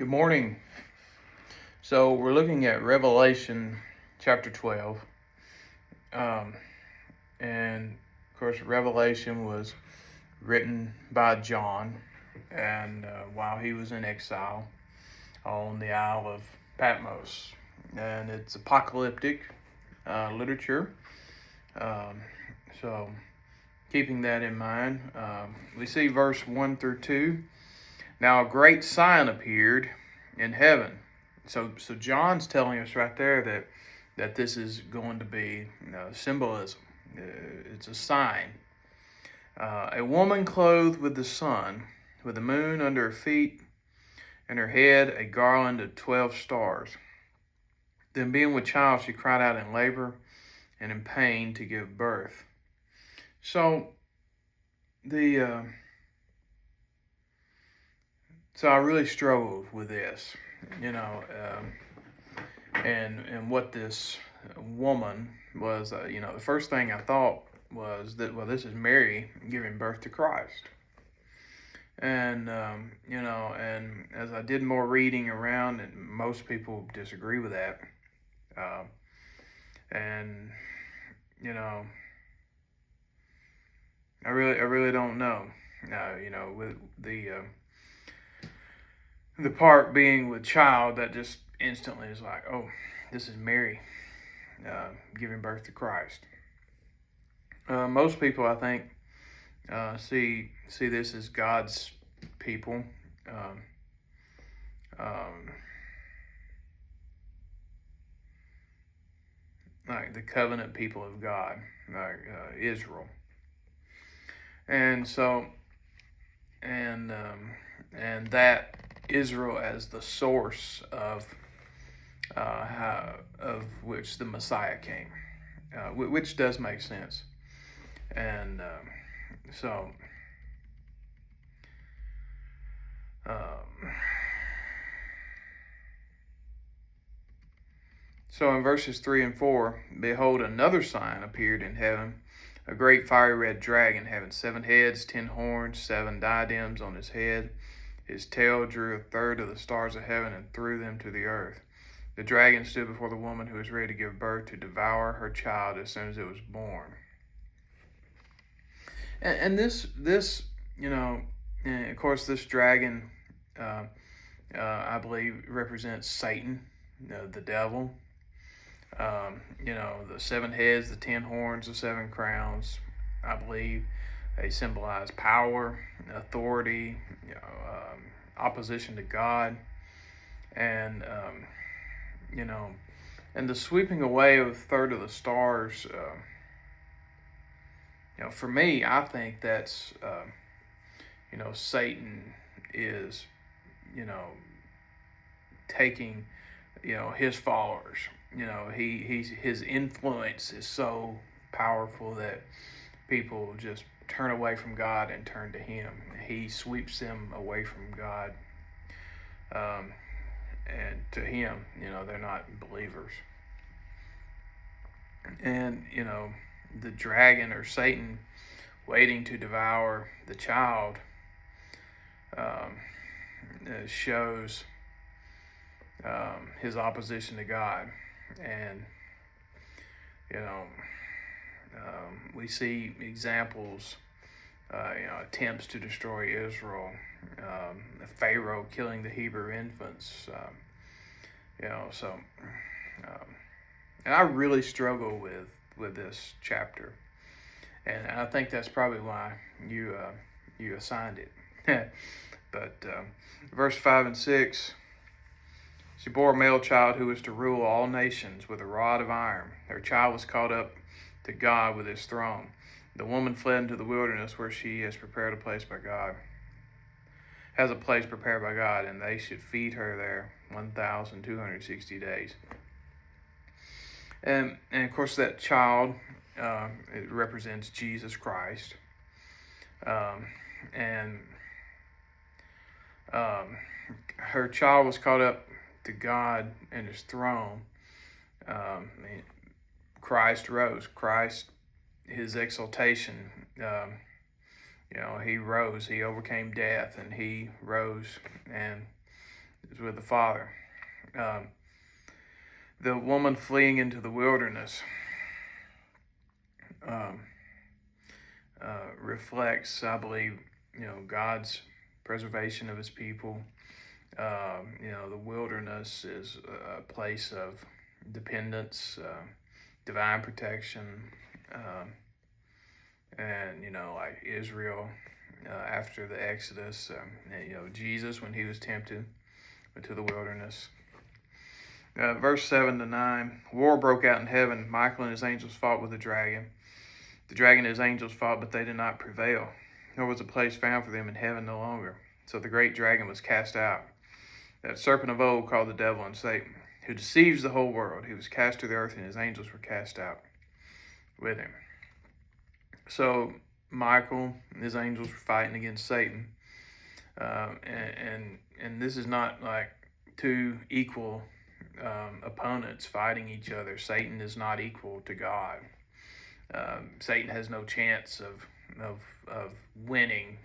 Good morning. So we're looking at Revelation chapter 12. Um, and of course, Revelation was written by John and while he was in exile on the Isle of Patmos. And it's apocalyptic literature. Um, so keeping that in mind, we see verse 1 through 2. Now a great sign appeared in heaven. So John's telling us right there that this is going to be symbolism. It's a sign. A woman clothed with the sun, with the moon under her feet, and her head a garland of 12 stars. Then being with child, she cried out in labor and in pain to give birth. So I really struggled with this, and what this woman was. The first thing I thought was that, well, this is Mary giving birth to Christ. And and as I did more reading around, and most people disagree with that, and I really don't know. With the part being with child, that just instantly is like, oh, this is Mary giving birth to Christ. Most people, I think, see this as God's people, like the covenant people of God, like Israel, and so and that Israel as the source of which the Messiah came, which does make sense, and so. So in verses 3 and 4, behold, another sign appeared in heaven, a great fiery red dragon having 7 heads, 10 horns, 7 diadems on his head. His tail drew a third of the stars of heaven and threw them to the earth. The dragon stood before the woman who was ready to give birth to devour her child as soon as it was born. And this, and of course, this dragon, I believe, represents Satan, the devil. The 7 heads, the 10 horns, the 7 crowns. I believe they symbolize power, authority, opposition to God, and and the sweeping away of a third of the stars. For me, I think that's Satan is taking his followers. His influence is so powerful that people just turn away from God and turn to him. He sweeps them away from God, and to him, they're not believers. And the dragon or Satan waiting to devour the child shows his opposition to God. And we see examples, attempts to destroy Israel, Pharaoh killing the Hebrew infants, and I really struggle with this chapter, and I think that's probably why you assigned it. But verse 5 and 6. She bore a male child who was to rule all nations with a rod of iron. Her child was caught up to God with his throne. The woman fled into the wilderness where she has prepared a place by God. Has a place prepared by God, and they should feed her there 1,260 days. And of course, that child, it represents Jesus Christ. And her child was caught up to God and his throne. Christ rose. Christ, his exaltation, he rose. He overcame death, and he rose and is with the Father. The woman fleeing into the wilderness reflects, I believe, God's preservation of his people. The wilderness is a place of dependence, divine protection, and like Israel after the Exodus, Jesus when he was tempted into the wilderness. Verse 7-9, war broke out in heaven. Michael and his angels fought with the dragon. The dragon and his angels fought, but they did not prevail, nor was a place found for them in heaven no longer. So the great dragon was cast out, that serpent of old called the devil and Satan, who deceives the whole world. He was cast to the earth, and his angels were cast out with him. So Michael and his angels were fighting against Satan, and this is not like two equal opponents fighting each other. Satan is not equal to God. Satan has no chance of winning,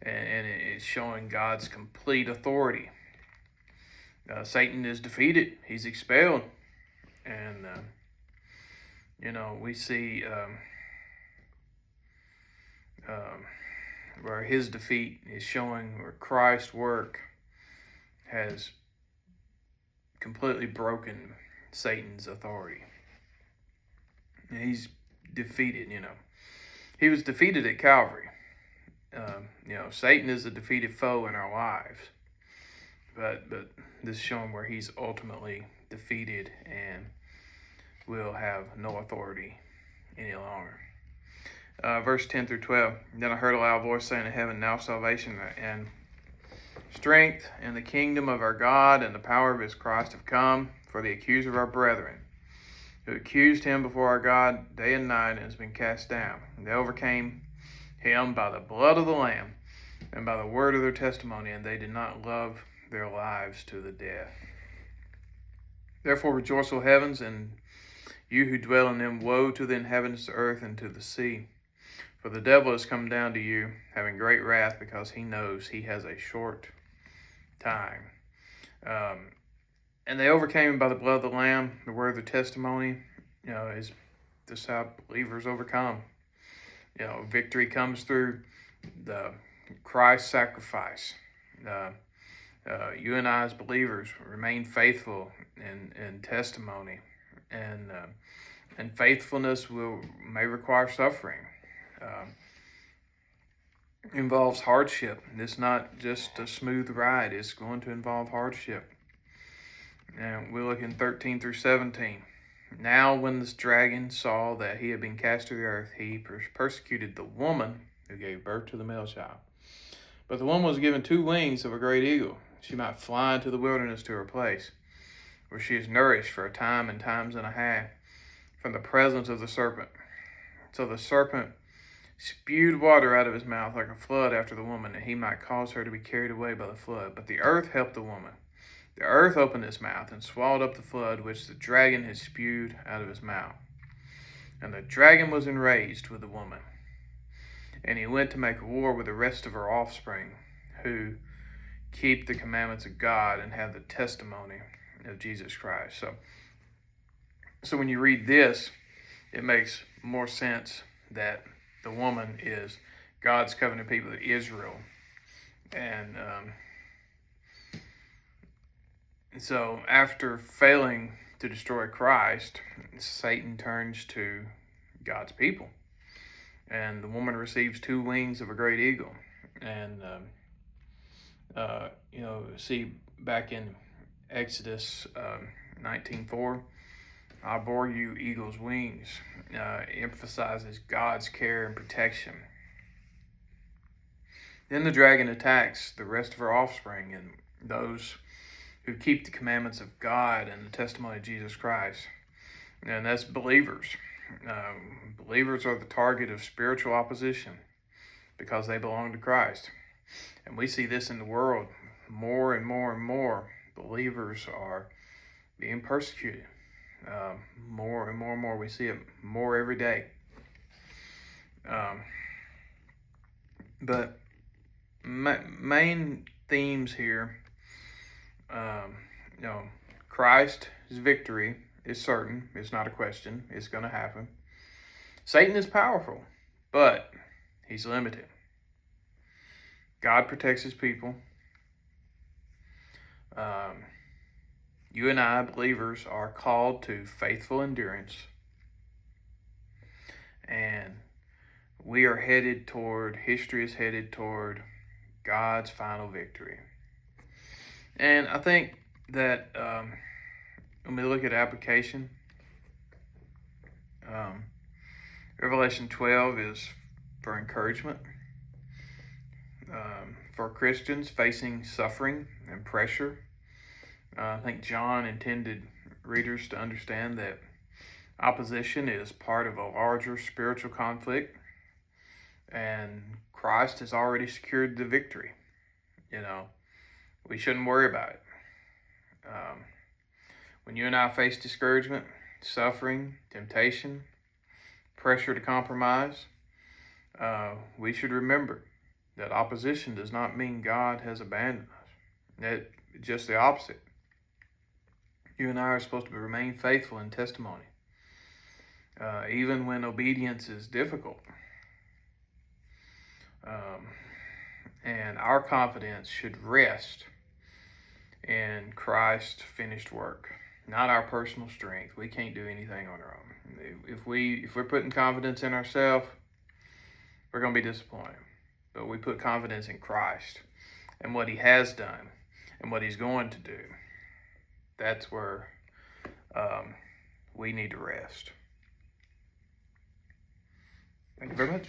and it's showing God's complete authority. Satan is defeated; he's expelled, and we see where his defeat is showing where Christ's work has completely broken Satan's authority. And he's defeated, He was defeated at Calvary. Satan is a defeated foe in our lives. But this is showing where he's ultimately defeated and will have no authority any longer. Verse 10-12, then I heard a loud voice saying in heaven, now salvation and strength and the kingdom of our God and the power of his Christ have come, for the accuser of our brethren, who accused him before our God day and night, has been cast down. And they overcame him by the blood of the Lamb and by the word of their testimony, and they did not love their lives to the death. Therefore rejoice, O heavens, and you who dwell in them. Woe to the inhabitants of the earth and to the sea. For the devil has come down to you, having great wrath, because he knows he has a short time. And they overcame him by the blood of the Lamb, the word of the testimony. Is this how believers overcome? Victory comes through the Christ sacrifice. You and I as believers remain faithful in testimony, and faithfulness may require suffering. Involves hardship. It's not just a smooth ride. It's going to involve hardship. And we look in 13-17. Now when this dragon saw that he had been cast to the earth, he persecuted the woman who gave birth to the male child. But the woman was given 2 wings of a great eagle. She might fly into the wilderness to her place, where she is nourished for a time and times and a half from the presence of the serpent. So the serpent spewed water out of his mouth like a flood after the woman, and he might cause her to be carried away by the flood. But the earth helped the woman. The earth opened its mouth and swallowed up the flood which the dragon had spewed out of his mouth. And the dragon was enraged with the woman, and he went to make war with the rest of her offspring, who keep the commandments of God and have the testimony of Jesus Christ. So when you read this, it makes more sense that the woman is God's covenant people, Israel. And so after failing to destroy Christ, Satan turns to God's people. And the woman receives 2 wings of a great eagle. And, see back in Exodus 19:4, I bore you eagle's wings, emphasizes God's care and protection. Then the dragon attacks the rest of her offspring and those who keep the commandments of God and the testimony of Jesus Christ. And that's believers. Believers are the target of spiritual opposition because they belong to Christ. And we see this in the world more and more and more. Believers are being persecuted. More and more and more. We see it more every day. But main themes here You know, Christ's victory is certain. It's not a question. It's going to happen. Satan is powerful, but he's limited. God protects his people. You and I, believers, are called to faithful endurance. And history is headed toward God's final victory. And I think that when we look at application, Revelation 12 is for encouragement. For Christians facing suffering and pressure. I think John intended readers to understand that opposition is part of a larger spiritual conflict, and Christ has already secured the victory. We shouldn't worry about it. When you and I face discouragement, suffering, temptation, pressure to compromise, we should remember that opposition does not mean God has abandoned us. It's just the opposite. You and I are supposed to remain faithful in testimony, even when obedience is difficult. And our confidence should rest in Christ's finished work, not our personal strength. We can't do anything on our own. If we're putting confidence in ourselves, we're going to be disappointed. But we put confidence in Christ and what he has done and what he's going to do. That's where we need to rest. Thank you very much.